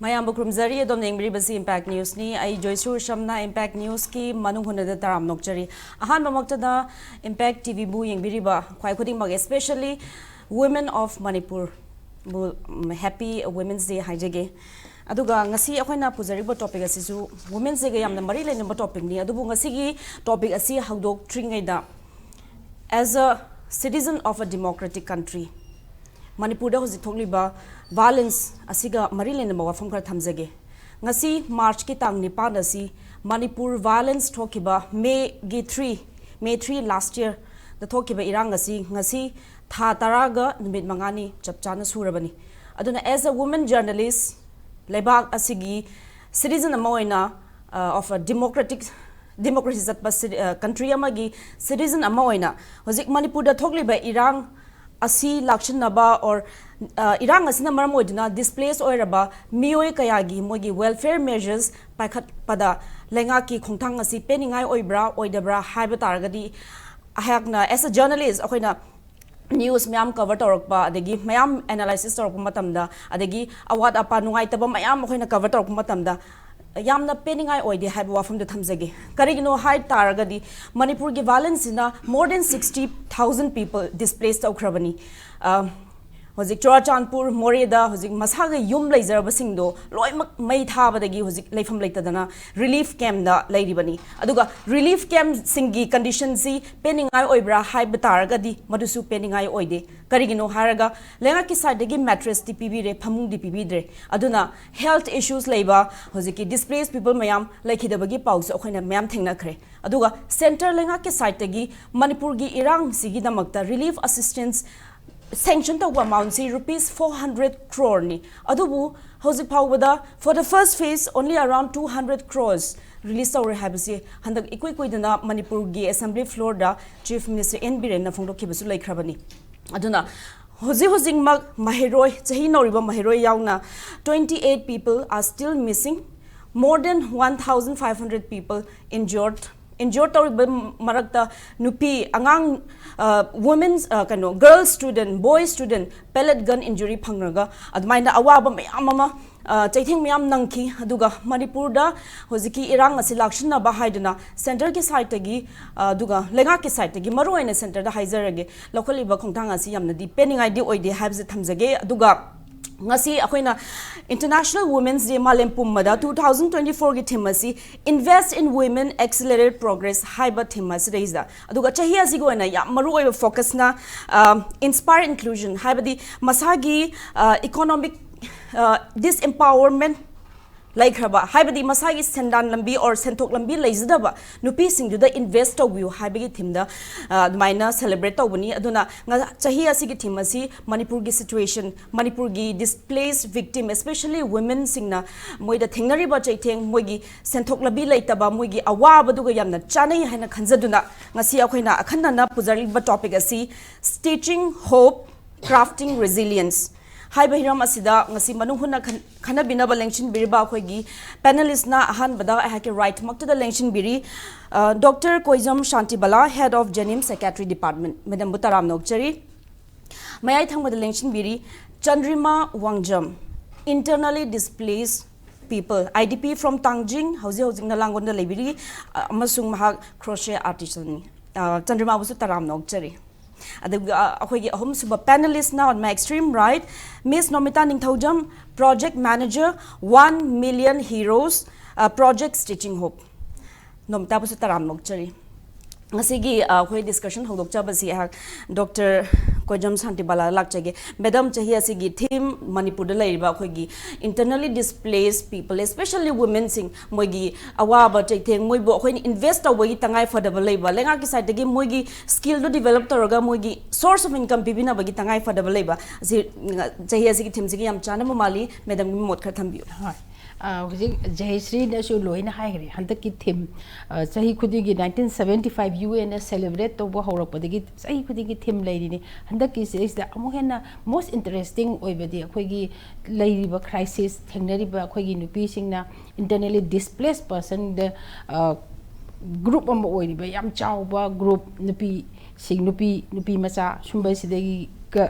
Mayam Bukrumzari, Dom Basi Impact News ni, I Joyshree Usham na Impact News ki Manung Hunada Taram Nokchari. Ahan Mamokta Impact TV Bu Ying Biriba, Kwai Kuding Mag, especially women of Manipur. Happy Women's Day Hijage. Aduga ngasi akoy na puzaribo topic asisu Women's Day yam na mari len ba topic ni adubu ngasi gi topic asi hagdok tringai da as a citizen of a democratic country Manipur da hoji thokliba violence asiga mari len ba wafam kar thamjage ngasi March ki tang nipan asi Manipur violence thokiba May 3 last year the thokiba irang ngasi tha taraga numit mangani chapchana surabani aduna as a woman journalist Lebak asigi citizen amoina of a democracy country amagi citizen amoina hozik Manipur da thokli ba irang asi lakshan naba or irang asina maramodina displaced oiraba mioi kayagi mogi welfare measures pakhat pada lenga ki khongthang asi peningai oibra oidabra haiba targadi ahakna as a journalist akoina news mayam cover torokpa adegi mayam analysis torokpa matamda adegi awat apa nungai taba mayam khoina cover torokpa matamda yamna peningai oide haiba wafam de thamjage karigino hai taragadi Manipur gi violence na more than 60,000 people displaced okrabani hozik Churachandpur Moreda hozik masaga yum laizarabasing do loimak mai thabadagi hozik leifam leitadana relief camp da lairibani aduga relief camp singi condition si peningai oibra haiba taragadi madusu peningai oide karigino haraga lenga ki side gi mattress ti pibire phamung di pibidre aduna health issues leiba hoziki displaced people mayam laikhidabagi pause okhoina mayam thengna khre aduga center lenga ki side gi Manipur gi irang sigi damakta relief assistance sanction to amount si rupees 400 crore ni adubu hozik phawbada for the first phase only around 200 crores release our habisi handak ikoidana Manipur gi assembly floor da chief minister N Biren na phongdok khibasu laikhrabani aduna hojing mag mahiroi chahi noriba mahiroi yauna 28 people are still missing more than 1500 people injured marakta nupi angang women's girl student boy student pellet gun injury phangraga admaina awaba mayam ama chaithing mayam nangki aduga Manipur da hojiki irang asi lakshna ba haiduna center ki site gi aduga lenga ki site gi maroina center da haizarage locally ba khongthang asi yamna di peningai di oide habse thamjage aduga ngasi akoina International Women's Day Malempum mada 2024 gi themasi invest in women accelerate progress haiba themasi reisa aduga chahi asi goina ya maru oi focus na inspire inclusion haibadi masagi economic disempowerment like haba haibadi masagi sendan lambi or sentok lambi leizadaba nupi singdu da invest to view haibagi thimda maina celebrate to bani aduna chahi asigi thimasi Manipur gi situation Manipur gi displaced victim especially women singna moida thengnari ba chaitheng moigi sentok labi leitaba moigi awaba duga yamna chanai haina khanjaduna ngasi akhoina akhanna na pujari ba topic asi stitching hope crafting resilience Haiba hiram asida ngasi manung huna khana binaba lengshin biri ba khoigi panelist na ahan bada ahake right makta da lengshin biri Dr. Koijam Shantibala head of JNIMS Psychiatry department madam butaram nokchari mayai thangba da lengshin biri Chandrima Wangjam internally displaced people IDP from Tanging housing na langon da lebiri amasung mahak Crochet Artisan Chandrima busu taram nokchari ahom suba panelist now on my extreme right Miss Nomita Ningthoujam project manager 1 million heroes project stitching hope Nomita busu taram nokchari ngasigi khoi discussion hodok chabasi Dr. Koijam Shantibala lakchage madam chahi asigi theme Manipur da laiba khoigi internally displaced people especially women sing moigi awaba chaitheng moibo khoi invest awagi tangai fadaba laiba lenga ki side gi moigi skill do develop toroga moigi source of income bibina bagi tangai fadaba laiba chahi asigi theme sigi yam chana mali madam gi mot khar thambiu Joyshree Usham loina haigre handaki theme chahi khudi gi 1975 UN celebrate to bo horopodagi chahi khudi gi theme lairi handaki is the amuhena most interesting oibadi akhoi lairiba crisis thengnariba akhoi nupi singna internally displaced person the group am oiriba yam chawba group nupi sing nupi macha sumbai sidagi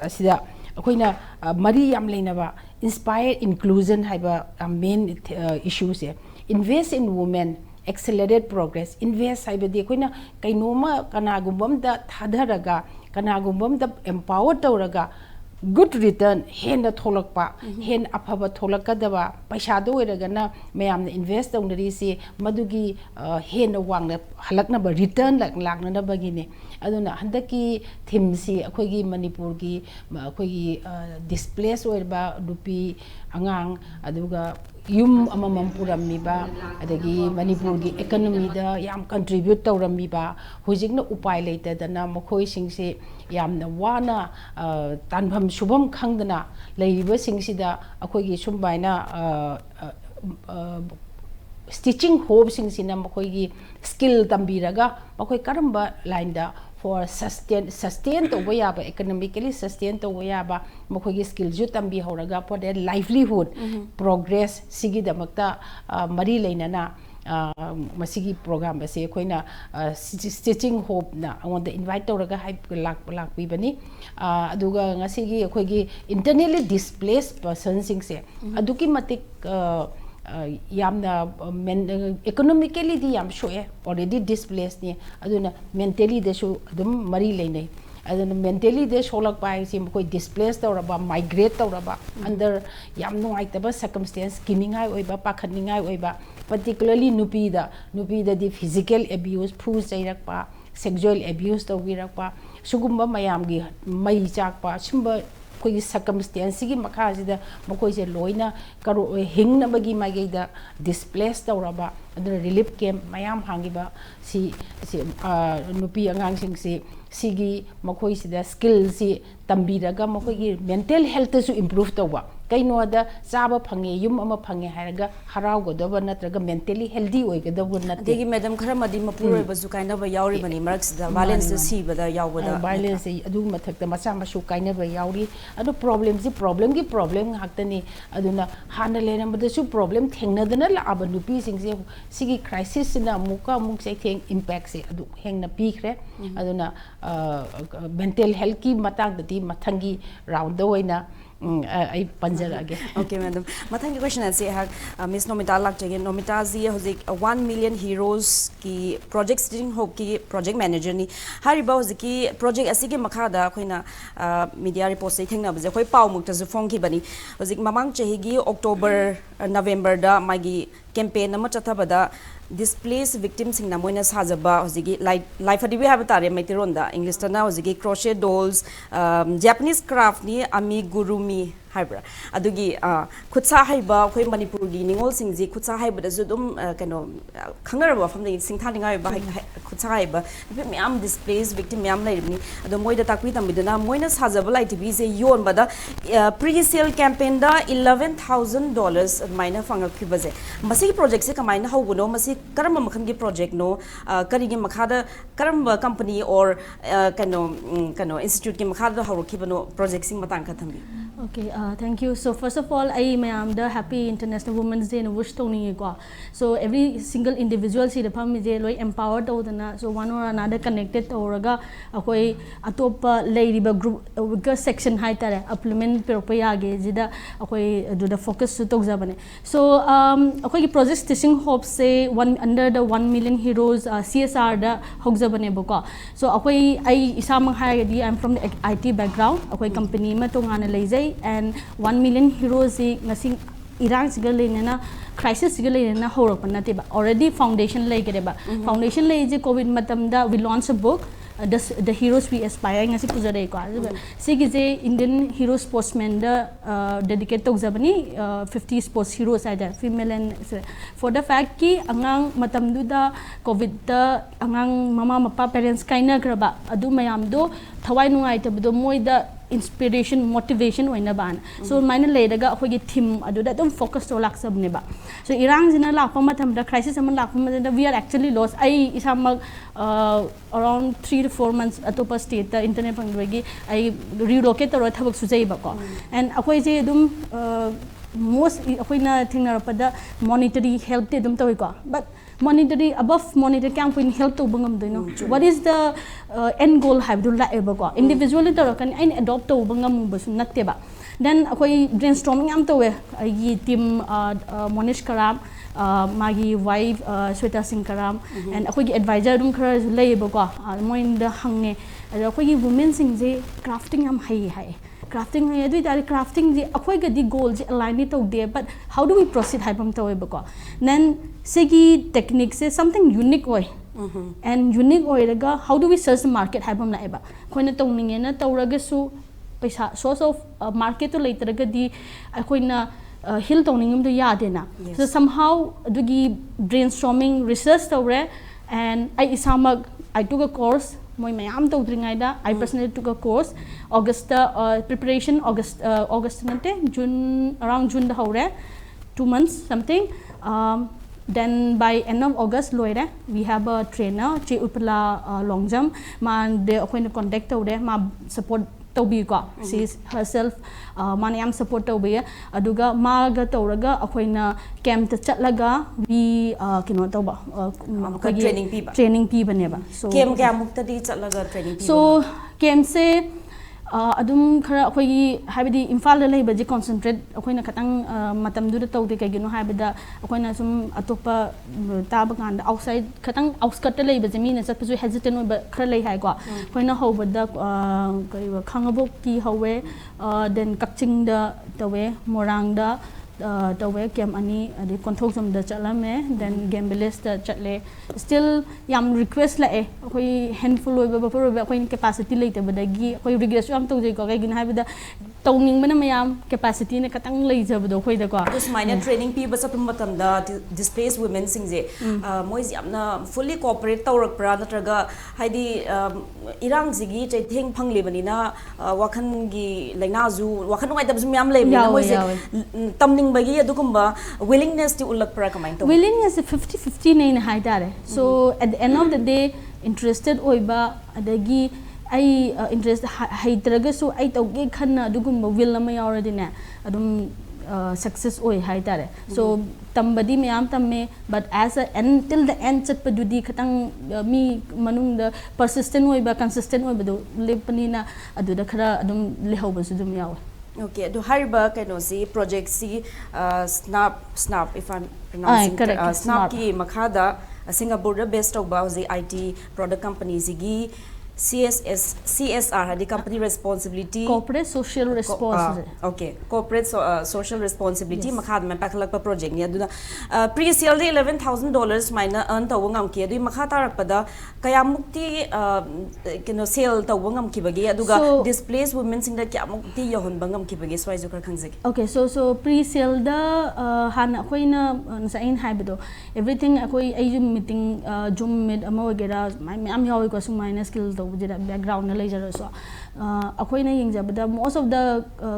asida akoina mari yam leinaba inspire inclusion haiba main issue se invest in women accelerate progress invest haiba di koina kainoma kanagum da thadharaga kanagum da empower tawraga good return hen da tholakpa hen aphaba tholakadaba paisa do iragana mayam invest tawnari si madugi hen wangna halakna ba return lakna na bagine aduna handaki theme si akhoi Manipur gi akhoi displaced oirba rupi angang aduga yum amamam purammi ba adagi Manipur gi economy da yam contribute tawrammi ba hujikna upai leita dana makhoi singse yamna wana tanbam shubham khangdana leiba singsida akhoi gi sumbaina stitching hope singsina makhoi gi skill tambiraga makhoi karamba line da for sustain to wayaba economically sustain to wayaba makhoi skill ju tambi horaga for their livelihood progress sigi damakta mari leinana masigi program base koina stitching hope na on the invite toraga hype lak pi bani aduga ngasigi akhoi internally displaced persons singse aduki matik yamna economically di yam shoe already displaced ni aduna mentally de shu adum mari leinai aduna mentally de sholak pai sim koi displaced or migrate or under yam no aitaba circumstance kiningai oiba pakhaningai oiba particularly nupida the physical abuse phu jairakpa sexual abuse to wirakpa sugumba mayam gi mai chakpa simba koi circumstance gi makha sida makoi se loina karo hingna bagi magi da displaced tawraba aduna relief camp mayam hangiba si nupi angang sing sigi makoi sida skill si tambiraga makoi gi mental health su improve tawba kaino da saba phange yum ama phange haraga harau godoba natraga mentally healthy oigodoba nat degi madam khara madi mapur oi bazu kaina ba yauri bani marks da violence si bada yawada violence adu mathakta macha masu kaina ba yauri adu problem gi problem haktani aduna hana lenambada su problem thengna dana la aba nupi singse sigi crisis na muka muk se theng impact se adu hengna pikre aduna mental health ki matang dati mathangi round da oina I panjara again. Okay, madam. Mathangi question is Miss Nomita Ningthoujam. Nomita ji hozik 1 million heroes ki project stitching hope ki project manager ni. Hariba hozik ki project asigi makhada koina media report se thengna baje koi pau mukta zu phong ki bani. Hozik mamang chehi gi October November da magi campaign nama chathabada displaced victims sing namoina sajaba hojigi life adibi have tare maitironda English tana hojigi crochet dolls Japanese craft ni ami gurumi haibra adugi khutsa haiba khoi Manipur gi ningol singji khutsa haiba da judum kano khangaraba famde singthaninga ba khutsa haiba me am displaced victim me am laibni ado moida takwi tambidana moina sajaba lai tv se yon bada pre-sale campaign da $11,000 maina fanga khibaje masi project se kamaina hawuno masi karamba makhan gi project no karigi makhada karamba company or kano institute ki makhada hawrokibano project sing matang khathambi. Okay, thank you. So first of all, I am the Happy International Women's Day and wish to so every single individual see the family empowered so one or another connected or akoi atopa lady group section high tare implement propaya jida akoi do the focus to zabane so akoi project stitching hope say one under the 1 million heroes CSR da hogzabane boko so akoi I isamang hi I'm from the IT background akoi company ma tongana lejai and 1 million heroes ngasing Iran sigalena crisis sigalena horok natiba already foundation lay gereba foundation lay je covid matamda we launched a book the heroes we aspire ngasi pujare ko sige Indian hero sportsmen da dedicate to zabani 50 sports heroes ada female and for the fact ki angang matamdu da covid da angang mama mapa parents kaina graba adu mayam do thawai nungai tabdo moida inspiration motivation oina ban so mine ledaga akhoi theme adu da dum focus to lak sab ne ba so irang jina lak pama tham da crisis am lak pama da we are actually lost I isam around 3 to 4 months atopa state the internet pangwegi I relocate to thabak sujai ba ko and akhoi je dum most akhoi na thingna pada monetary help te dum toy ko but monetary above monetary camp in help to bangam do no what is the end goal have do la eba ko individually to kan I adopt to bangam basu natte ba then akoi brainstorming am to we yi team Monish Karam magi wife Sweta Singh Karam and akoi advisor dum khara lay ba ko moin da hangne akoi women sing je crafting am hai crafting hai adu tari crafting je akoi ga di goal je align it to there but how do we proceed hai pam to ba ko then segi techniques is something unique oi and unique oi raga how do we search the market hai pam la ba khoina tongning na tawraga su paisa source of market to later di akoina hill tongning to yadena so somehow dugi brainstorming research tawre and I took a course moi mayam tawdringai da I personally took a course August preparation August nante June around June da hore 2 months something then by end of August loire we have a trainer che upala Wangjam man de akoina contact tawre ma support tawbi ko she is herself man yam support tawbi aduga maga tawraga akoina camp ta chatlaga we kino tawba training pi baneba so camp kya mukta di chatlaga training pi so camp se adum khara akoi habidi imphal la lei baji concentrate akoina khatang matam du da tawde kagino habida akoina sum atopa taba kan outside khatang outskirt lei baji mi na chatpu hesitant ba khara lei hai ko akoina hobada kai khangabok ki hawe then kakching da tawe morang da tawe kem ani adi konthok jam da chalame then gambeles da chatle still yam request la akoi handful oi ba pro akoi capacity leite badagi akoi regress am to jai ko kai gin ha bida tawning mana mayam capacity ne katang lei jabdo khoi da ko this minor training pi ba sapum matam da displaced women sing je moi yamna fully cooperate tawrak pra natraga haidi irang jigi chai theng phangli bani na wakhan gi laina ju wakhan ngai tab yam lei bani moi je tamning bagi adugumba willingness to ulak pra kamai to willingness 50-50 nei na haidare so at the end of the day interested oiba adagi I interest haitraga so I tauge khanna adugumba will ama yauradine adum success oi haidare so tambadi mayam tamme but as a until the end chatpadudi khatang mi manung the persistent oiba consistent oiba do lepani na aduda khara adum lehoba su dum yaw okay do hariba kainosi project si snap if I'm pronouncing correct snap ki makhada Singapore based over the IT product companies gi CSR the company responsibility corporate social responsibility okay corporate social responsibility makhad me paklak pa project ni aduna pre-sale $11,000 minor earn tawngam ki adu makha tarak pada kaya mukti kino sale tawngam ki bagi aduga displaced women sing da kya mukti yohon bangam ki bagi swai jukar khangzik okay so pre-sale da han akoina sain haibedo everything akoi ayu meeting zoom meet ama wagera am yawi ko sumaina skill background na laser so akoina yengjabada most of the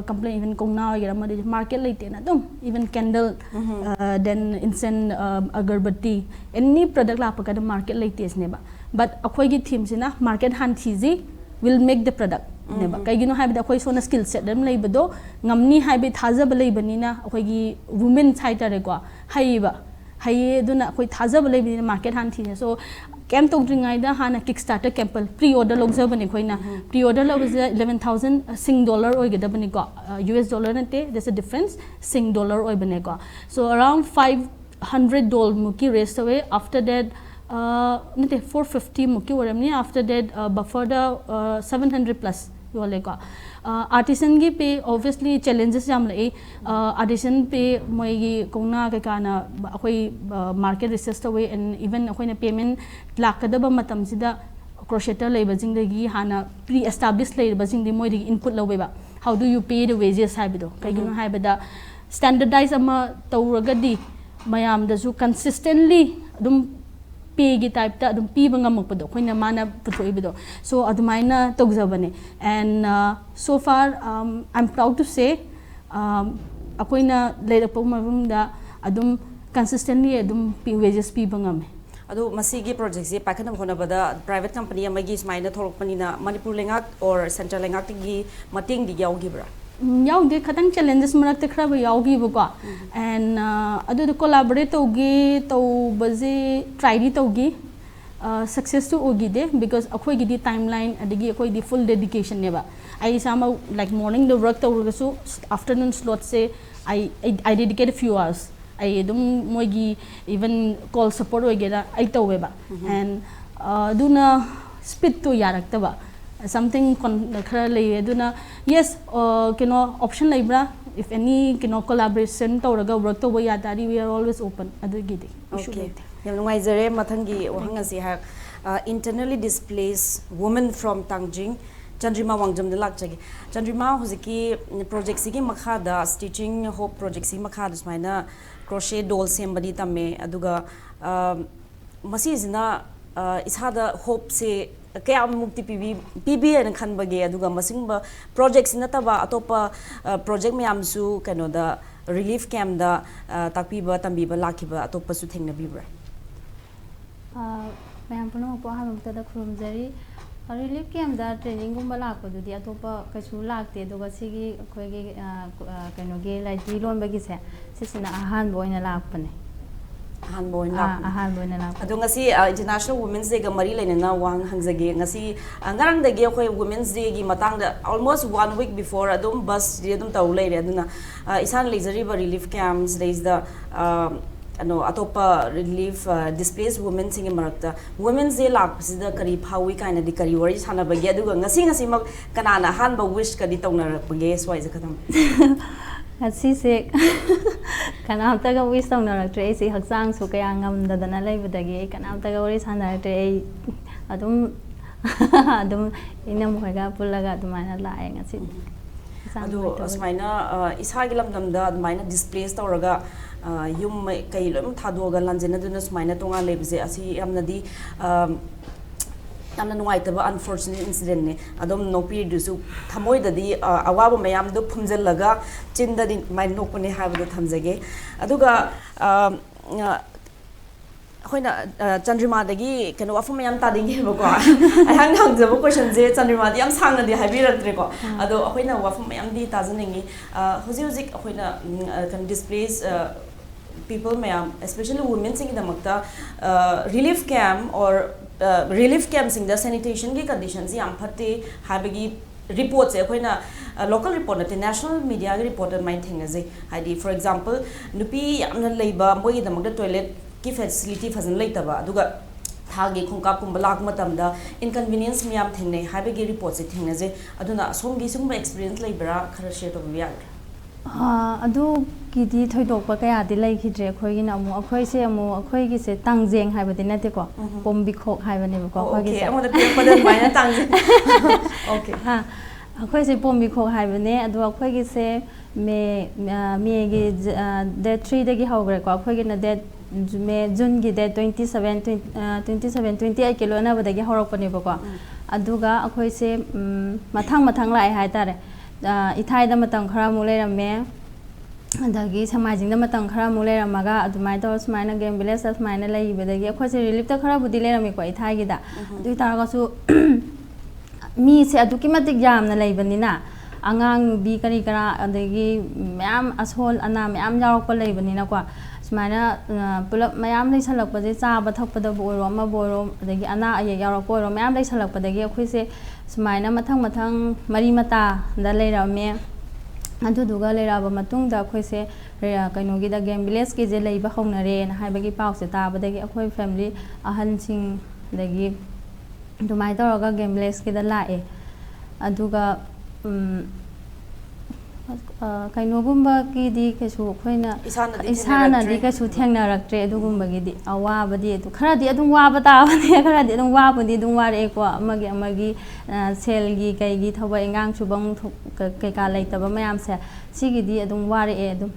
complaint even kongna wagera ma market laite na dum even candle then incense agarbatti any product la pa ka market laite ne ba but akoi gi theme sina market han thiji will make the product neba kaigino haibda akoi sona skill set dem leibado ngamni haibe thajab leibani na akoi gi women side re ko haiba haye duna akoi thajab leibani market han thine so camp tongringai da hana kickstarter campal pre-order logja bani khoina pre-order log $11,000 Sing dollar oi geda bani ko US dollar nate there's a difference Sing dollar oi bani ko so around $500 muki raised away after that nate 450 muki waramni after that buffer da 700 plus yole ko artisan gi pe obviously challenges jam lai artisan pe moi gi kongna ka kana akoi market research away and even akoi na payment lakadaba matam sida crocheter leiba jing gi hana pre established leiba jing di moi di input lawe ba how do you pay the wages haibido kaigino haibada standardize ama tawraga di mayam da su consistently dum pay type ta dum pi bangam pado khoina mana puthoibido so adumaina togzabane and so far I'm proud to say akoina leirapo mavum da adum consistently adum pi wages pi bangam adu masigi project se pakanam hona bada private company amagi smaina thorok panina Manipur lengak or central lengak gi mating di yaw gibra yaudi khatang challenges marak te khra ba yaugi ba ko and adu to collaborate togi to baze try ri togi success to ogi de because akhoi gi di timeline adigi akhoi di full dedication ne ba I sama like morning the work to so afternoon slot say I dedicate a few hours I don't moigi even call support wagera I to ba and duna speed to yarak ta ba something khara lay duna yes kino option libra if any kino collaboration to raga work to ya tari we are always open adigi de okay yam ngai jare mathangi wahang asi ha internally displaced women from Tanging Chandrima Wangjam de lakchagi Chandrima huziki project sigi makhada stitching hope project sigi makhada smaina crochet doll sembadi tamme aduga masi zina isada hope se kaya mukti PB and khanbage aduga masingba projects nataba atopa project mayamsu kanoda relief camp da takpiba tambiba lakiba atopa su thengnabibra mayam puno po hamukta da khurumjari relief camp da training gumba lakpa dudi atopa kachu lakte aduga sigi khoige kanoge like dilon bagi se sisina ahan boina lakpane ahan boina lakpa adu ngasi international women's day ga mari lainana wang hangjage ngasi angarang dagi khoi women's day gi matang da almost 1 week before adum bus adum taw laire aduna isan leisure relief camps there is the atopa relief displaced women sing marakta women's day lak sida kari phawi kaina di kari wari sana bagi aduga ngasi mak kanana han ba wish kadi tawna bagi swai za khatam asi se kanam ta ga wish tawna raktre si haksang su kaya ngam dadana leibadagi kanam ta ga wari sana raktre adum inam hoga pulaga dumana lae ngasi adu asmaina isagi lamdamda admaina displaced tawraga yum kai lom thadoga lanjena duna smaina tonga lebse asi amnadi amna nuaitaba unfortunate incident ne adom nopi dusu thamoi dadi awaba mayam do phumjalaga chinda di mai nokpane habada thamjage aduga hoina Chandrima dagi kano afu mayam tadinge bako I hang hang jabo question je Chandrima di am sangna di habiraktre ko ado hoina wafu mayam di tajaningi hoji hoina kan displace people mayam especially women sing damakta relief camp or relief camp sing the sanitation gi conditions yam phatte habagi report se hoina local report na national media gi report mai thengaje haidi for example nupi yamna leiba moi damakta toilet ki facility fazan leitaba aduga thagi khongkap kum balak matamda inconvenience miyam thengne habegi report se thengnaje aduna somgi sumba experience leibra khara share to biya adu kidi thoidokpa kaya di laikhidre khoi gina amu akhoi se amu akhoi gi se tangjeng haibadi nate ko pombi khok haibane ko akhoi gi se amoda padan baina tangjeng okay ha akhoi se pombi khok haibane adu akhoi gi se me gi date 3 dagi hawgre ko akhoi gi na date May June gi date 28 kilo na badagi horokpani bako aduga akhoi se mathang lai hai tare ithai da matang khara mu leirame adagi samajing da matang khara mu leiramaga adumai to smaina game village smaina lai badagi akhoi se relief ta khara budi leirame ko ithai gi da adu taraga su mi se aduki matik jam na leibanina angang bi kari kara adagi mayam ashol ana mayam yarokpa leibanina ko smaina pulap mayam lei salakpade chaba thakpada boiro ma boiro adagi ana aye yarok boiro mayam lei salakpadagi akhoi se smaina mathang mari mata da leirame aduduga leiraba matung da akhoi se kaino gi da game village ki je leiba honare na haibagi pause tabadagi akhoi family ahan sing dagi dumai tawraga game village ki da lae aduga kainogumba ki di kesu khoina isana di kesu thengna raktre adugumba gi di awa badi edu khara di adum wa bata bani khara di adum wa budi dum wa re ko amagi sel gi kai gi thoba engang chubang kai ka lai taba mayam se sigi di adum wa re adum